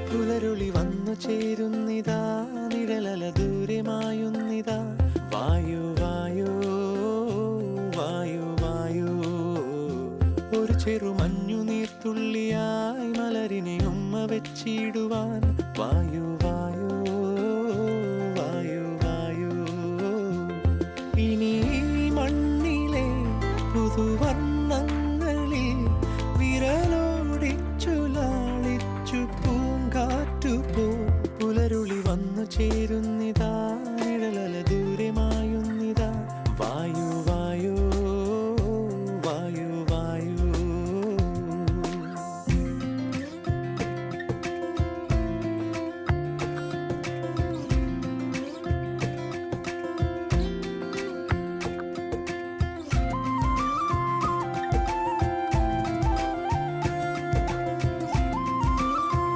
പുലരുളി വന്നു ചേരുന്നിതാ, നിഴലല ദൂരെ മായുന്നിതാ. വായു വായു വായു വായു, ഒരു ചെറു മഞ്ഞു നീർത്തുള്ളിയായി മലരിനെ ഉമ്മ വെച്ചിടുവാൻ. വായു വായു വായു വായു, ഇനി മണ്ണിലെ പുതുവർണ്ണങ്ങളിൽ വിരലോടിച്ചു ലാളിച്ചു പൂങ്കാറ്റുപോ. പുലരുളി വന്നു ചേരുന്ന